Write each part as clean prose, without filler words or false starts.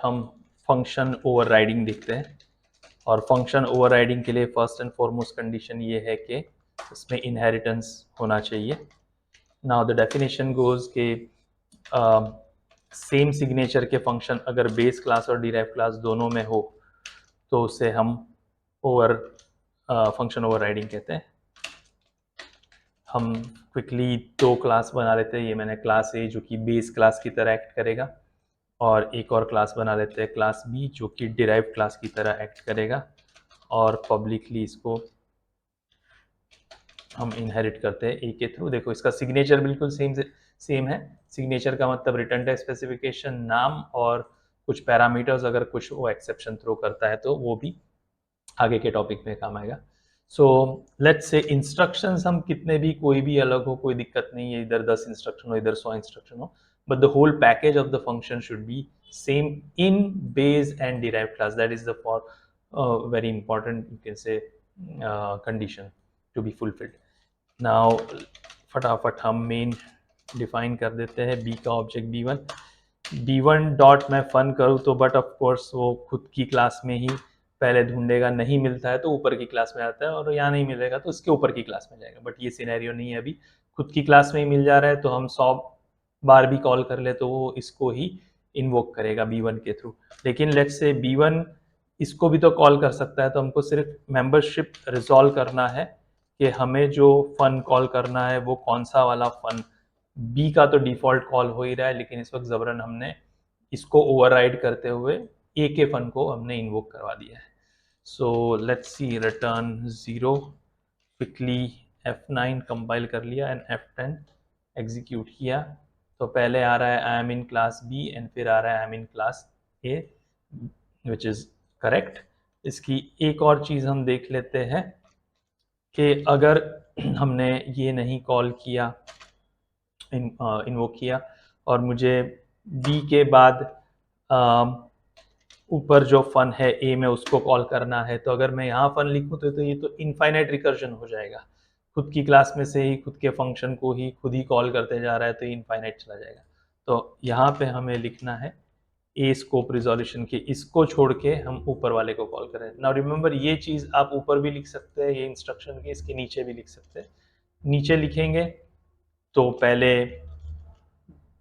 हम function overriding देखते हैं। और फंक्शन ओवरराइडिंग के लिए फर्स्ट एंड फॉरमोस्ट कंडीशन ये है कि इसमें इनहेरिटेंस होना चाहिए। नाउ द डेफिनेशन गोज के सेम सिग्नेचर के फंक्शन अगर बेस क्लास और डिराइव क्लास दोनों में हो तो उसे हम फंक्शन ओवरराइडिंग कहते हैं। हम क्विकली दो क्लास बना लेते हैं। ये मैंने क्लास ए जो कि बेस क्लास की तरह एक्ट करेगा, और एक और क्लास बना लेते हैं क्लास बी जो कि डिराइव क्लास की तरह एक्ट करेगा, और पब्लिकली इसको हम इनहेरिट करते हैं ए के थ्रू। देखो इसका सिग्नेचर बिल्कुल सेम है। सिग्नेचर का मतलब रिटर्न टाइप स्पेसिफिकेशन, नाम और कुछ पैरामीटर्स, अगर कुछ वो एक्सेप्शन थ्रो करता है तो वो भी आगे के टॉपिक में काम आएगा। सो लेट्स से इंस्ट्रक्शंस हम कितने भी कोई भी अलग हो, कोई दिक्कत नहीं है, इधर 10 इंस्ट्रक्शन हो इधर 100 इंस्ट्रक्शन हो, but the whole package of the function should be same in base and derived class. That is the for very important, you can say, condition to be fulfilled. Now फटाफट हम main define कर देते हैं B का object b1 dot मैं fun करूँ तो but of course वो खुद की क्लास में ही पहले ढूंढेगा, नहीं मिलता है तो ऊपर की क्लास में आता है, और यहाँ नहीं मिलेगा तो उसके ऊपर की क्लास में जाएगा। बट ये सिनेरियो नहीं है, अभी खुद की क्लास में ही मिल जा रहा है तो हम 100 बार भी कॉल कर ले तो वो इसको ही इन्वोक करेगा b1 के थ्रू। लेकिन लेट्स से b1 इसको भी तो कॉल कर सकता है, तो हमको सिर्फ मेंबरशिप रिजॉल्व करना है कि हमें जो फन कॉल करना है वो कौन सा वाला फन। बी का तो डिफॉल्ट कॉल हो ही रहा है, लेकिन इस वक्त जबरन हमने इसको ओवरराइड करते हुए ए के फन को हमने इन्वोक करवा दिया है। So let's see return 0, quickly F9 compile कर लिया एंड F10 एग्जीक्यूट किया, तो पहले आ रहा है I am in class B and फिर आ रहा है I am in class A, which is correct. इसकी एक और चीज हम देख लेते हैं कि अगर हमने ये नहीं कॉल किया, इन्वोक किया, और मुझे बी के बाद ऊपर जो फन है ए में उसको कॉल करना है, तो अगर मैं यहाँ फन लिखूँ तो ये तो इनफाइनाइट रिकर्जन हो जाएगा। खुद की क्लास में से ही खुद के फंक्शन को ही खुद ही कॉल करते जा रहा है तो इनफाइनाइट चला जाएगा। तो यहाँ पे हमें लिखना है ए स्कोप रिजोल्यूशन के इसको छोड़ के हम ऊपर वाले को कॉल करें। नाउ रिमेंबर ये चीज़ आप ऊपर भी लिख सकते हैं, ये इंस्ट्रक्शन के इसके नीचे भी लिख सकते हैं। नीचे लिखेंगे तो पहले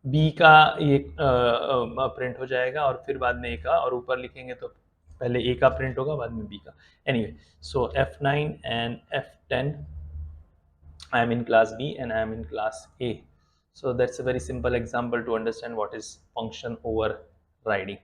बी का ये प्रिंट हो जाएगा और फिर बाद में ए का, और ऊपर लिखेंगे तो पहले ए का प्रिंट होगा बाद में बी का। Anyway, so F9 and F10, I am in class B and I am in class A. So that's a very simple example to understand what is function overriding.